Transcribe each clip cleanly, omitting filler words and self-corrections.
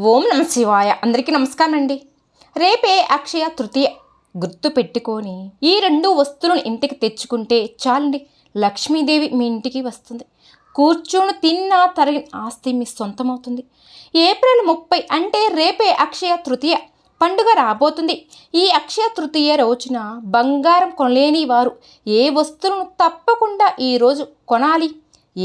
ఓం నమ శివాయ. అందరికీ నమస్కారం అండి. రేపే అక్షయ తృతీయ. గుర్తు పెట్టుకొని ఈ రెండు వస్తువులను ఇంటికి తెచ్చుకుంటే చాలండి, లక్ష్మీదేవి మీ ఇంటికి వస్తుంది. కూర్చొని తిన్నా తరిగిన ఆస్తి మీ సొంతమవుతుంది. ఏప్రిల్ 30 అంటే రేపే అక్షయ తృతీయ పండుగ రాబోతుంది. ఈ అక్షయ తృతీయ రోజున బంగారం కొనలేని వారు ఏ వస్తువులను తప్పకుండా ఈరోజు కొనాలి,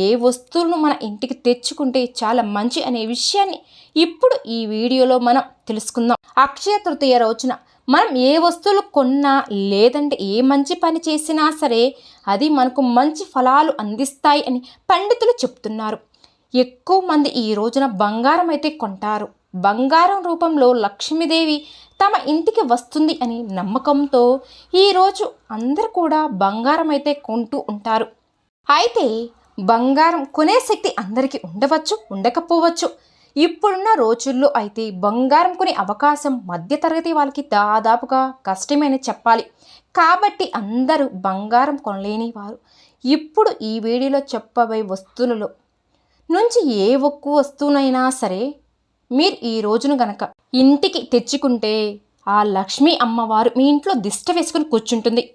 ఏ వస్తువులను మన ఇంటికి తెచ్చుకుంటే చాలా మంచి అనే విషయాన్ని ఇప్పుడు ఈ వీడియోలో మనం తెలుసుకుందాం. అక్షయ తృతీయ రోజున మనం ఏ వస్తువులు కొన్నా లేదంటే ఏ మంచి పని చేసినా సరే అది మనకు మంచి ఫలాలు అందిస్తాయి అని పండితులు చెప్తున్నారు. ఎక్కువ మంది ఈ రోజున బంగారం అయితే కొంటారు. బంగారం రూపంలో లక్ష్మీదేవి తమ ఇంటికి వస్తుంది అని నమ్మకంతో ఈరోజు అందరూ కూడా బంగారం అయితే కొంటూ ఉంటారు. అయితే బంగారం కొనే శక్తి అందరికీ ఉండవచ్చు, ఉండకపోవచ్చు. ఇప్పుడున్న రోజుల్లో అయితే బంగారం కొనే అవకాశం మధ్యతరగతి వాళ్ళకి దాదాపుగా కష్టమని చెప్పాలి. కాబట్టి అందరూ బంగారం కొనలేని వారు ఇప్పుడు ఈ వీడియోలో చెప్పబోయే వస్తువులలో నుంచి ఏ ఒక్క వస్తువునైనా సరే మీరు ఈ రోజును గనక ఇంటికి తెచ్చుకుంటే ఆ లక్ష్మీ అమ్మవారు మీ ఇంట్లో దిష్ట వేసుకుని కూర్చుంటుంది.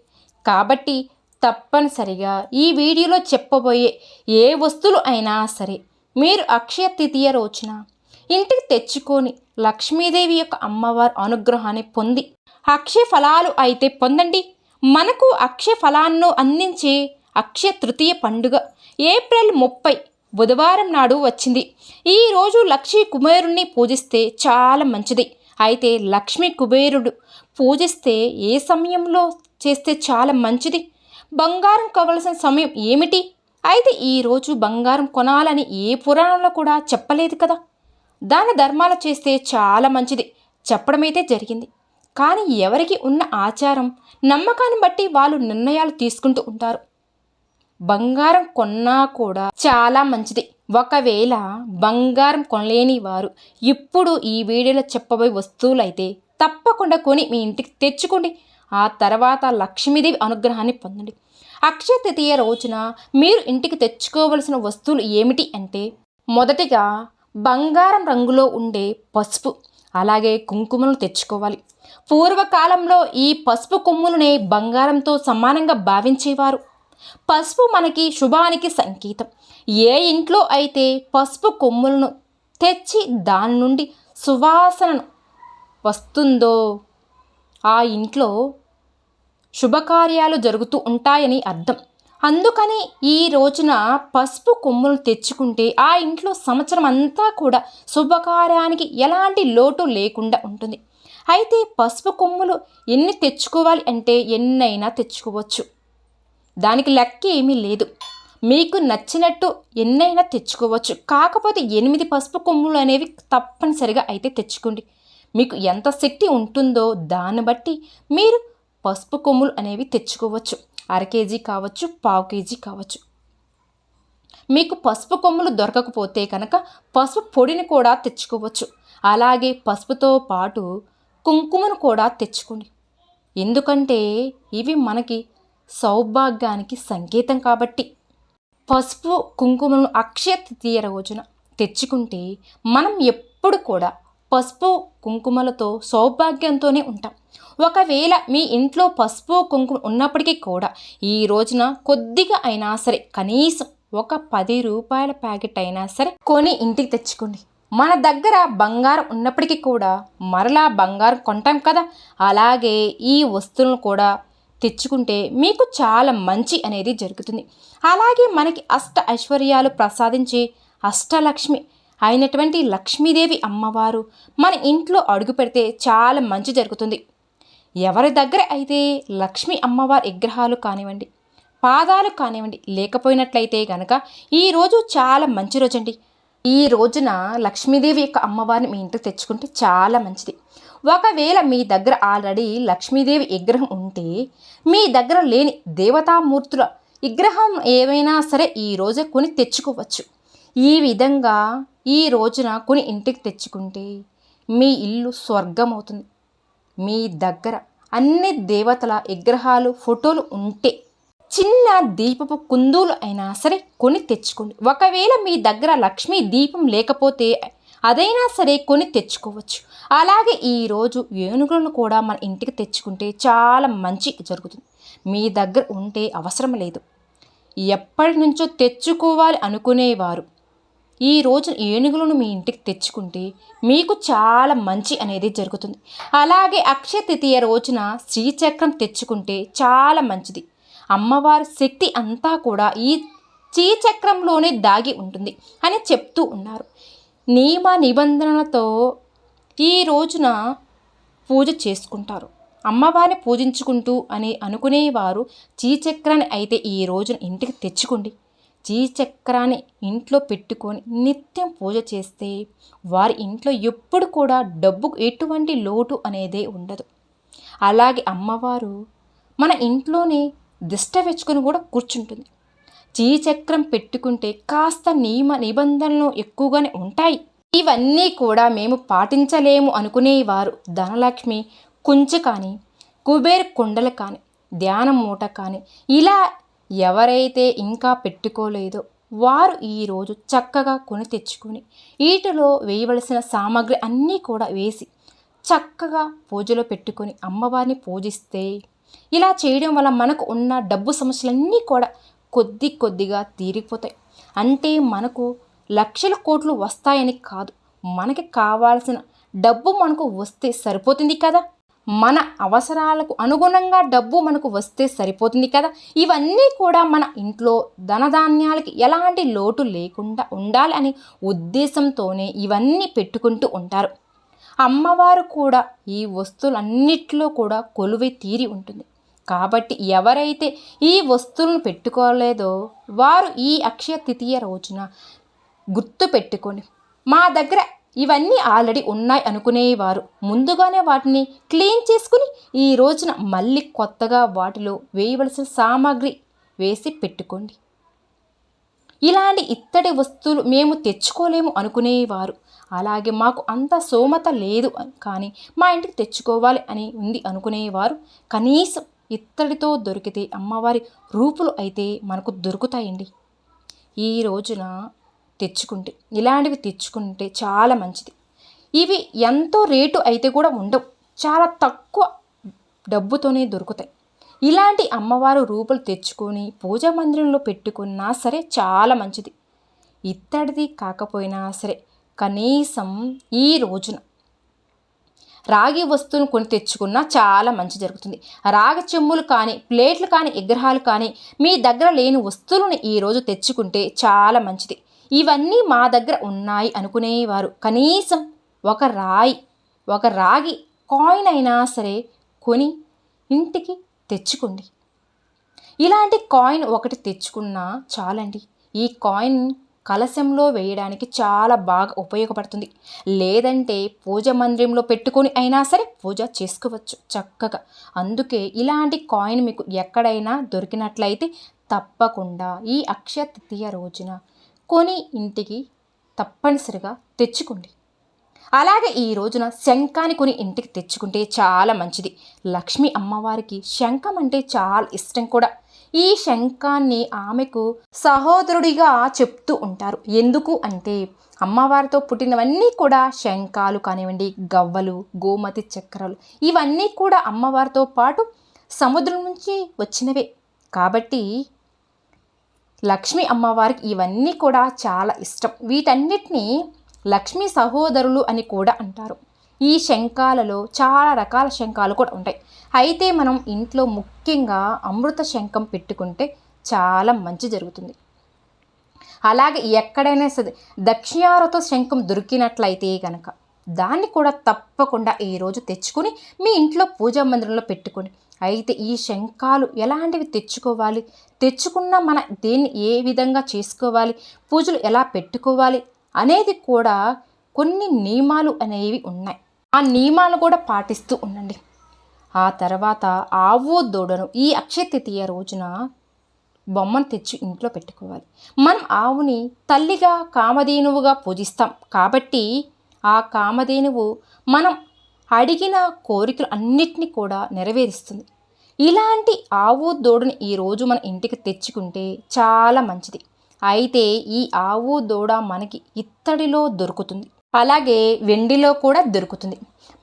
కాబట్టి తప్పనిసరిగా ఈ వీడియోలో చెప్పబోయే ఏ వస్తువులు అయినా సరే మీరు అక్షయ తృతీయ రోజున ఇంటికి తెచ్చుకొని లక్ష్మీదేవి యొక్క అమ్మవారి అనుగ్రహాన్ని పొంది అక్షయ ఫలాలు అయితే పొందండి. మనకు అక్షయ ఫలాలను అందించే అక్షయ తృతీయ పండుగ ఏప్రిల్ 30 బుధవారం నాడు వచ్చింది. ఈరోజు లక్ష్మీ కుబేరుణ్ణి పూజిస్తే చాలా మంచిది. అయితే లక్ష్మీ కుబేరుడు పూజిస్తే ఏ సమయంలో చేస్తే చాలా మంచిది, బంగారం కావలసిన సమయం ఏమిటి? అయితే ఈరోజు బంగారం కొనాలని ఏ పురాణంలో కూడా చెప్పలేదు కదా. దాన ధర్మాలు చేస్తే చాలా మంచిది చెప్పడమైతే జరిగింది. కానీ ఎవరికి ఉన్న ఆచారం నమ్మకాన్ని బట్టి వాళ్ళు నిర్ణయాలు తీసుకుంటూ ఉంటారు. బంగారం కొన్నా కూడా చాలా మంచిది. ఒకవేళ బంగారం కొనలేని వారు ఇప్పుడు ఈ వీడియోలో చెప్పబోయే వస్తువులు అయితే తప్పకుండా కొని మీ ఇంటికి తెచ్చుకోండి. ఆ తర్వాత లక్ష్మీదేవి అనుగ్రహాన్ని పొందండి. అక్షయ తృతీయ రోజున మీరు ఇంటికి తెచ్చుకోవలసిన వస్తువులు ఏమిటి అంటే, మొదటిగా బంగారం రంగులో ఉండే పసుపు అలాగే కుంకుమను తెచ్చుకోవాలి. పూర్వకాలంలో ఈ పసుపు కొమ్ములనే బంగారంతో సమానంగా భావించేవారు. పసుపు మనకి శుభానికి సంకేతం. ఏ ఇంట్లో అయితే పసుపు కొమ్ములను తెచ్చి దాని నుండి సువాసనను వస్తుందో ఆ ఇంట్లో శుభకార్యాలు జరుగుతూ ఉంటాయని అర్థం. అందుకని ఈ రోజున పసుపు కొమ్ములు తెచ్చుకుంటే ఆ ఇంట్లో సంవత్సరం అంతా కూడా శుభకార్యానికి ఎలాంటి లోటు లేకుండా ఉంటుంది. అయితే పసుపు కొమ్ములు ఎన్ని తెచ్చుకోవాలి అంటే ఎన్నైనా తెచ్చుకోవచ్చు, దానికి లెక్క ఏమీ లేదు. మీకు నచ్చినట్టు ఎన్నైనా తెచ్చుకోవచ్చు. కాకపోతే 8 పసుపు కొమ్ములు అనేవి తప్పనిసరిగా అయితే తెచ్చుకోండి. మీకు ఎంత శక్తి ఉంటుందో దాన్ని బట్టి మీరు పసుపు కొమ్ములు అనేవి తెచ్చుకోవచ్చు. 1/2 కేజీ కావచ్చు, 1/4 కేజీ కావచ్చు. మీకు పసుపు కొమ్ములు దొరకకపోతే కనుక పసుపు పొడిని కూడా తెచ్చుకోవచ్చు. అలాగే పసుపుతో పాటు కుంకుమను కూడా తెచ్చుకోండి. ఎందుకంటే ఇవి మనకి సౌభాగ్యానికి సంకేతం కాబట్టి. పసుపు కుంకుమను అక్షయ తృతీయ రోజున తెచ్చుకుంటే మనం ఎప్పుడు కూడా పసుపు కుంకుమలతో సౌభాగ్యంతోనే ఉంటాం. ఒకవేళ మీ ఇంట్లో పసుపు కుంకుమ ఉన్నప్పటికీ కూడా ఈ రోజున కొద్దిగా అయినా సరే కనీసం ఒక 10 రూపాయల ప్యాకెట్ అయినా సరే కొని ఇంటికి తెచ్చుకోండి. మన దగ్గర బంగారం ఉన్నప్పటికీ కూడా మరలా బంగారం కొంటాం కదా, అలాగే ఈ వస్తువులను కూడా తెచ్చుకుంటే మీకు చాలా మంచి అనేది జరుగుతుంది. అలాగే మనకి అష్ట ఐశ్వర్యాలు ప్రసాదించే అష్టలక్ష్మి అయినటువంటి లక్ష్మీదేవి అమ్మవారు మన ఇంట్లో అడుగు పెడితే చాలా మంచి జరుగుతుంది. ఎవరి దగ్గర అయితే లక్ష్మీ అమ్మవారి విగ్రహాలు కానివ్వండి, పాదాలు కానివ్వండి లేకపోయినట్లయితే కనుక ఈరోజు చాలా మంచి రోజండి. ఈ రోజున లక్ష్మీదేవి యొక్క అమ్మవారిని మీ ఇంటికి తెచ్చుకుంటే చాలా మంచిది. ఒకవేళ మీ దగ్గర ఆల్రెడీ లక్ష్మీదేవి విగ్రహం ఉంటే మీ దగ్గర లేని దేవతామూర్తుల విగ్రహం ఏమైనా సరే ఈ రోజే కొని తెచ్చుకోవచ్చు. ఈ విధంగా ఈ రోజున కొని ఇంటికి తెచ్చుకుంటే మీ ఇల్లు స్వర్గం అవుతుంది. మీ దగ్గర అన్ని దేవతల విగ్రహాలు ఫోటోలు ఉంటే చిన్న దీపపు కుందులు అయినా సరే కొని తెచ్చుకోండి. ఒకవేళ మీ దగ్గర లక్ష్మీ దీపం లేకపోతే అదైనా సరే కొని తెచ్చుకోవచ్చు. అలాగే ఈరోజు ఏనుగులను కూడా మన ఇంటికి తెచ్చుకుంటే చాలా మంచి జరుగుతుంది. మీ దగ్గర ఉంటే అవసరం లేదు. ఎప్పటి నుంచో తెచ్చుకోవాలి అనుకునేవారు ఈ రోజు ఏనుగులను మీ ఇంటికి తెచ్చుకుంటే మీకు చాలా మంచి అనేది జరుగుతుంది. అలాగే అక్షయ తృతీయ రోజున శ్రీచక్రం తెచ్చుకుంటే చాలా మంచిది. అమ్మవారి శక్తి అంతా కూడా ఈ శ్రీచక్రంలోనే దాగి ఉంటుంది అని చెప్తూ ఉన్నారు. నియమ నిబంధనలతో ఈ రోజున పూజ చేసుకుంటారు. అమ్మవారిని పూజించుకుంటూ అని అనుకునేవారు శ్రీచక్రాన్ని అయితే ఈ రోజున ఇంటికి తెచ్చుకోండి. శ్రీచక్రాన్ని ఇంట్లో పెట్టుకొని నిత్యం పూజ చేస్తే వారి ఇంట్లో ఎప్పుడు కూడా డబ్బుకు ఎటువంటి లోటు అనేదే ఉండదు. అలాగే అమ్మవారు మన ఇంట్లోనే దిష్ట వెచ్చుకొని కూడా కూర్చుంటుంది. శ్రీచక్రం పెట్టుకుంటే కాస్త నియమ నిబంధనలు ఎక్కువగానే ఉంటాయి. ఇవన్నీ కూడా మేము పాటించలేము అనుకునేవారు ధనలక్ష్మి కుంచె కానీ, కుబేర్ కుండలు కానీ, ధ్యానం మూట కానీ ఇలా ఎవరైతే ఇంకా పెట్టుకోలేదో వారు ఈరోజు చక్కగా కొని తెచ్చుకొని వీటిలో వేయవలసిన సామాగ్రి అన్నీ కూడా వేసి చక్కగా పూజలో పెట్టుకొని అమ్మవారిని పూజిస్తే ఇలా చేయడం వల్ల మనకు ఉన్న డబ్బు సమస్యలన్నీ కూడా కొద్దిగా తీరిపోతాయి. అంటే మనకు లక్షల కోట్లు వస్తాయని కాదు, మనకి కావాల్సిన డబ్బు మనకు వస్తే సరిపోతుంది కదా. మన అవసరాలకు అనుగుణంగా డబ్బు మనకు వస్తే సరిపోతుంది కదా. ఇవన్నీ కూడా మన ఇంట్లో ధనధాన్యాలకి ఎలాంటి లోటు లేకుండా ఉండాలి అనే ఉద్దేశంతోనే ఇవన్నీ పెట్టుకుంటూ ఉంటారు. అమ్మవారు కూడా ఈ వస్తువులన్నిట్లో కూడా కొలువై తీరి ఉంటుంది. కాబట్టి ఎవరైతే ఈ వస్తువులను పెట్టుకోలేదో వారు ఈ అక్షయ తృతీయ రోజున గుర్తు పెట్టుకొని మా దగ్గర ఇవన్నీ ఆల్రెడీ ఉన్నాయి అనుకునేవారు ముందుగానే వాటిని క్లీన్ చేసుకుని ఈ రోజున మళ్ళీ కొత్తగా వాటిలో వేయవలసిన సామాగ్రి వేసి పెట్టుకోండి. ఇలాంటి ఇత్తడి వస్తువులు మేము తెచ్చుకోలేము అనుకునేవారు, అలాగే మాకు అంత స్తోమత లేదు కానీ మా ఇంటికి తెచ్చుకోవాలి అని ఉంది అనుకునేవారు కనీసం ఇత్తడితో దొరికితే అమ్మవారి రూపులు అయితే మనకు దొరుకుతాయండి. ఈ రోజున తెచ్చుకుంటే ఇలాంటివి తెచ్చుకుంటే చాలా మంచిది. ఇవి ఎంతో రేటు అయితే కూడా ఉండవు, చాలా తక్కువ డబ్బుతోనే దొరుకుతాయి. ఇలాంటి అమ్మవారు రూపులు తెచ్చుకొని పూజా మందిరంలో పెట్టుకున్నా సరే చాలా మంచిది. ఇత్తడిది కాకపోయినా సరే కనీసం ఈ రోజున రాగి వస్తువును కొని తెచ్చుకున్నా చాలా మంచి జరుగుతుంది. రాగి చెంబులు కానీ, ప్లేట్లు కానీ, విగ్రహాలు కానీ మీ దగ్గర లేని వస్తువులను ఈరోజు తెచ్చుకుంటే చాలా మంచిది. ఇవన్నీ మా దగ్గర ఉన్నాయి అనుకునేవారు కనీసం ఒక రాగి కాయిన్ అయినా సరే కొని ఇంటికి తెచ్చుకోండి. ఇలాంటి కాయిన్ ఒకటి తెచ్చుకున్నా చాలండి. ఈ కాయిన్ కలశంలో వేయడానికి చాలా బాగా ఉపయోగపడుతుంది. లేదంటే పూజ మందిరంలో పెట్టుకొని అయినా సరే పూజ చేసుకోవచ్చు చక్కగా. అందుకే ఇలాంటి కాయిన్ మీకు ఎక్కడైనా దొరికినట్లయితే తప్పకుండా ఈ అక్షయ తృతీయ రోజున కొని ఇంటికి తప్పనిసరిగా తెచ్చుకోండి. అలాగే ఈ రోజున శంఖాన్ని కొని ఇంటికి తెచ్చుకుంటే చాలా మంచిది. లక్ష్మీ అమ్మవారికి శంఖం అంటే చాలా ఇష్టం కూడా. ఈ శంఖాన్ని ఆమెకు సహోదరుడిగా చెప్తూ ఉంటారు. ఎందుకు అంటే అమ్మవారితో పుట్టినవన్నీ కూడా శంఖాలు కానివ్వండి, గవ్వలు, గోమతి చక్రాలు ఇవన్నీ కూడా అమ్మవారితో పాటు సముద్రం నుంచి వచ్చినవే. కాబట్టి లక్ష్మీ అమ్మవారికి ఇవన్నీ కూడా చాలా ఇష్టం. వీటన్నిటినీ లక్ష్మీ సహోదరులు అని కూడా అంటారు. ఈ శంఖాలలో చాలా రకాల శంఖాలు కూడా ఉంటాయి. అయితే మనం ఇంట్లో ముఖ్యంగా అమృత శంఖం పెట్టుకుంటే చాలా మంచి జరుగుతుంది. అలాగే ఎక్కడైనా సరే దక్షిణారత శంఖం దొరికినట్లయితే కనుక దాన్ని కూడా తప్పకుండా ఈరోజు తెచ్చుకొని మీ ఇంట్లో పూజా మందిరంలో పెట్టుకోండి. అయితే ఈ శంఖాలు ఎలాంటివి తెచ్చుకోవాలి, తెచ్చుకున్న మన దేన్ని ఏ విధంగా చేసుకోవాలి, పూజలు ఎలా పెట్టుకోవాలి అనేది కూడా కొన్ని నియమాలు అనేవి ఉన్నాయి. ఆ నియమాలు కూడా పాటిస్తూ ఉండండి. ఆ తర్వాత ఆవు దూడను ఈ అక్షయ తృతీయ రోజున బొమ్మను తెచ్చి ఇంట్లో పెట్టుకోవాలి. మనం ఆవుని తల్లిగా కామధేనువుగా పూజిస్తాం కాబట్టి ఆ కామధేనువు మనం అడిగిన కోరికలు అన్నిటినీ కూడా నెరవేరుస్తుంది. ఇలాంటి ఆవు దూడని ఈరోజు మన ఇంటికి తెచ్చుకుంటే చాలా మంచిది. అయితే ఈ ఆవు దూడ మనకి ఇత్తడిలో దొరుకుతుంది. అలాగే వెండిలో కూడా దొరుకుతుంది.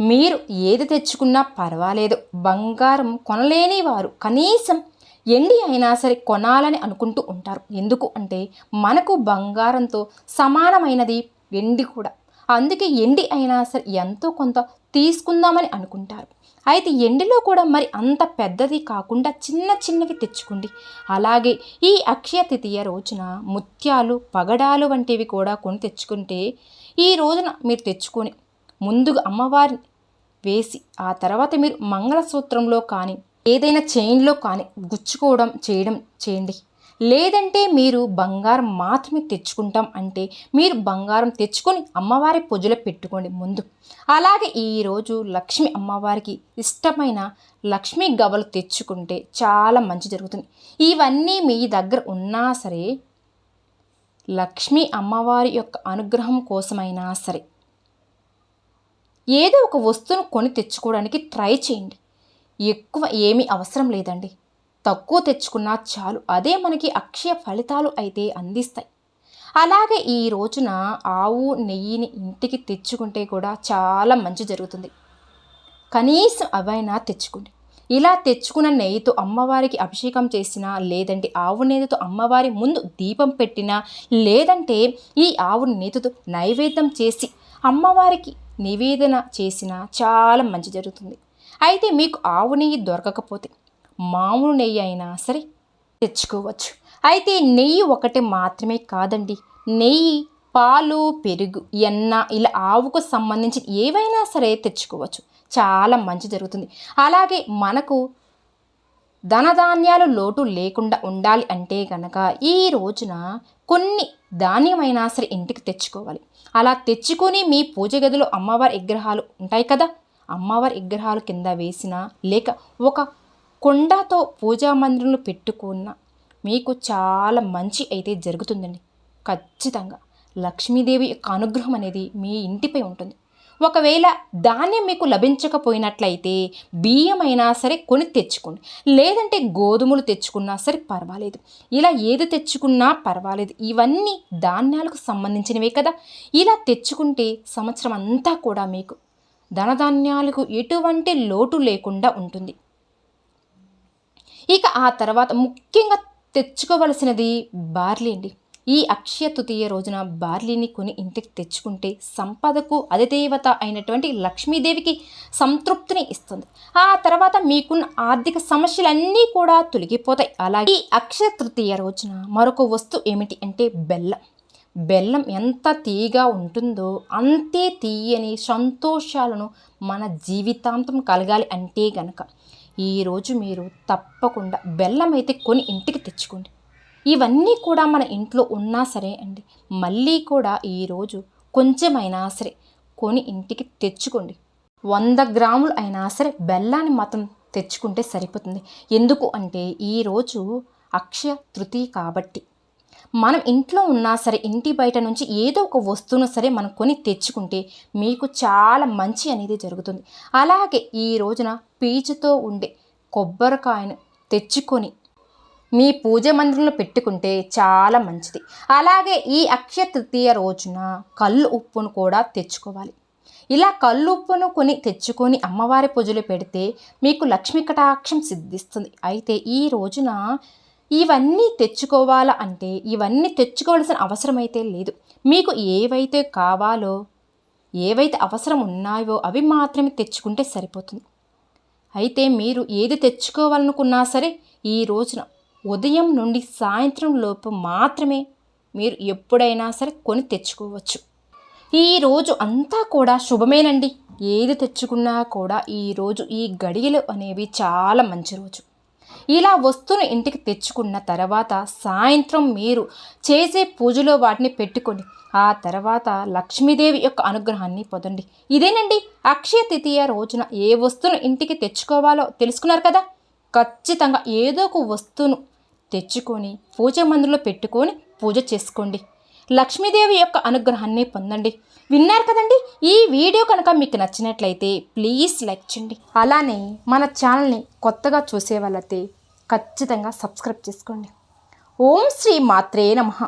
మీరు ఏది తెచ్చుకున్నా పర్వాలేదు, బంగారం కొనలేని వారు కనీసం ఎండి అయినా సరే కొనాలని అనుకుంటూ ఉంటారు. ఎందుకు అంటే మనకు బంగారంతో సమానమైనది వెండి కూడా. అందుకే ఎండి అయినా సరే ఎంతో కొంత తీసుకుందామని అనుకుంటారు. అయితే ఎండిలో కూడా మరి అంత పెద్దది కాకుండా చిన్న చిన్నవి తెచ్చుకోండి. అలాగే ఈ అక్షయ తృతీయ రోజున ముత్యాలు, పగడాలు వంటివి కూడా కొని తెచ్చుకుంటే ఈ రోజున మీరు తెచ్చుకొని ముందుగా అమ్మవారిని వేసి ఆ తర్వాత మీరు మంగళసూత్రంలో కానీ ఏదైనా చైన్లో కానీ గుచ్చుకోవడం చేయండి. లేదంటే మీరు బంగారం మాత్రమే తెచ్చుకుంటాం అంటే మీరు బంగారం తెచ్చుకొని అమ్మవారి పూజలో పెట్టుకోండి ముందు. అలాగే ఈరోజు లక్ష్మి అమ్మవారికి ఇష్టమైన లక్ష్మీ గవ్వలు తెచ్చుకుంటే చాలా మంచి జరుగుతుంది. ఇవన్నీ మీ దగ్గర ఉన్నా సరే లక్ష్మీ అమ్మవారి యొక్క అనుగ్రహం కోసమైనా సరే ఏదో ఒక వస్తువును కొని తెచ్చుకోవడానికి ట్రై చేయండి. ఎక్కువ ఏమీ అవసరం లేదండి, తక్కువ తెచ్చుకున్నా చాలు. అదే మనకి అక్షయ ఫలితాలు అయితే అందిస్తాయి. అలాగే ఈ రోజున ఆవు నెయ్యిని ఇంటికి తెచ్చుకుంటే కూడా చాలా మంచి జరుగుతుంది. కనీసం అవైనా తెచ్చుకోండి. ఇలా తెచ్చుకున్న నెయ్యితో అమ్మవారికి అభిషేకం చేసినా, లేదంటే ఆవు నెయ్యితో అమ్మవారి ముందు దీపం పెట్టినా, లేదంటే ఈ ఆవు నెయ్యితో నైవేద్యం చేసి అమ్మవారికి నివేదన చేసినా చాలా మంచి జరుగుతుంది. అయితే మీకు ఆవు నెయ్యి దొరకకపోతే మామూలు నెయ్యి అయినా సరే తెచ్చుకోవచ్చు. అయితే నెయ్యి ఒకటి మాత్రమే కాదండి, నెయ్యి, పాలు, పెరుగు, ఎన్న ఇలా ఆవుకు సంబంధించి ఏవైనా సరే తెచ్చుకోవచ్చు. చాలా మంచి జరుగుతుంది. అలాగే మనకు ధనధాన్యాలు లోటు లేకుండా ఉండాలి అంటే కనుక ఈ రోజున కొన్ని ధాన్యమైనా సరే ఇంటికి తెచ్చుకోవాలి. అలా తెచ్చుకొని మీ పూజ గదిలో అమ్మవారి విగ్రహాలు ఉంటాయి కదా, అమ్మవారి విగ్రహాలు కింద వేసిన లేక ఒక కొండతో పూజా మందిరంలో పెట్టుకున్న మీకు చాలా మంచి అయితే జరుగుతుందండి. ఖచ్చితంగా లక్ష్మీదేవి యొక్క అనుగ్రహం అనేది మీ ఇంటిపై ఉంటుంది. ఒకవేళ ధాన్యం మీకు లభించకపోయినట్లయితే బియ్యం అయినా సరే కొని తెచ్చుకోండి, లేదంటే గోధుమలు తెచ్చుకున్నా సరే పర్వాలేదు. ఇలా ఏది తెచ్చుకున్నా పర్వాలేదు, ఇవన్నీ ధాన్యాలకు సంబంధించినవే కదా. ఇలా తెచ్చుకుంటే సంవత్సరం అంతా కూడా మీకు ధనధాన్యాలకు ఎటువంటి లోటు లేకుండా ఉంటుంది. ఇక ఆ తర్వాత ముఖ్యంగా తెచ్చుకోవలసినది బార్లీ అండి. ఈ అక్షయ తృతీయ రోజున బార్లీని కొని ఇంటికి తెచ్చుకుంటే సంపదకు అధిదేవత అయినటువంటి లక్ష్మీదేవికి సంతృప్తిని ఇస్తుంది. ఆ తర్వాత మీకున్న ఆర్థిక సమస్యలన్నీ కూడా తొలగిపోతాయి. అలాగే ఈ అక్షయ తృతీయ రోజున మరొక వస్తువు ఏమిటి అంటే బెల్లం. బెల్లం ఎంత తీయగా ఉంటుందో అంతే తీయని సంతోషాలను మన జీవితాంతం కలగాలి అంటే గనక ఈరోజు మీరు తప్పకుండా బెల్లం అయితే కొని ఇంటికి తెచ్చుకోండి. ఇవన్నీ కూడా మన ఇంట్లో ఉన్నా సరే అండి, మళ్ళీ కూడా ఈరోజు కొంచెమైనా సరే కొని ఇంటికి తెచ్చుకోండి. 100 గ్రాములు అయినా సరే బెల్లాన్ని మాత్రం తెచ్చుకుంటే సరిపోతుంది. ఎందుకు అంటే ఈరోజు అక్షయ తృతీయ కాబట్టి మనం ఇంట్లో ఉన్నా సరే ఇంటి బయట నుంచి ఏదో ఒక వస్తువును సరే మనం కొని తెచ్చుకుంటే మీకు చాలా మంచి అనేది జరుగుతుంది. అలాగే ఈ రోజున పీచుతో ఉండే కొబ్బరికాయను తెచ్చుకొని మీ పూజ మందిరంలో పెట్టుకుంటే చాలా మంచిది. అలాగే ఈ అక్షయ తృతీయ రోజున కళ్ళు ఉప్పును కూడా తెచ్చుకోవాలి. ఇలా కళ్ళు ఉప్పును కొని తెచ్చుకొని అమ్మవారి పూజలో పెడితే మీకు లక్ష్మీ కటాక్షం సిద్ధిస్తుంది. అయితే ఈ రోజున ఇవన్నీ తెచ్చుకోవాలా అంటే ఇవన్నీ తెచ్చుకోవాల్సిన అవసరం అయితే లేదు. మీకు ఏవైతే కావాలో, ఏవైతే అవసరం ఉన్నాయో అవి మాత్రమే తెచ్చుకుంటే సరిపోతుంది. అయితే మీరు ఏది తెచ్చుకోవాలనుకున్నా సరే ఈ రోజున ఉదయం నుండి సాయంత్రం లోపు మాత్రమే మీరు ఎప్పుడైనా సరే కొని తెచ్చుకోవచ్చు. ఈరోజు అంతా కూడా శుభమేనండి. ఏది తెచ్చుకున్నా కూడా ఈరోజు ఈ గడియలు అనేవి చాలా మంచి రోజు. ఇలా వస్తువును ఇంటికి తెచ్చుకున్న తర్వాత సాయంత్రం మీరు చేసే పూజలో వాటిని పెట్టుకోండి. ఆ తర్వాత లక్ష్మీదేవి యొక్క అనుగ్రహాన్ని పొందండి. ఇదేనండి అక్షయ తృతీయ రోజున ఏ వస్తువును ఇంటికి తెచ్చుకోవాలో తెలుసుకున్నారు కదా. ఖచ్చితంగా ఏదో ఒక వస్తువును తెచ్చుకొని పూజ మందిరంలో పెట్టుకొని పూజ చేసుకోండి. లక్ష్మీదేవి యొక్క అనుగ్రహాన్ని పొందండి. విన్నారు కదండి. ఈ వీడియో కనుక మీకు నచ్చినట్లయితే ప్లీజ్ లైక్ చేయండి. అలానే మన ఛానల్ని కొత్తగా చూసే వాళ్ళైతే ఖచ్చితంగా సబ్స్క్రైబ్ చేసుకోండి. ఓం శ్రీ మాత్రే నమః.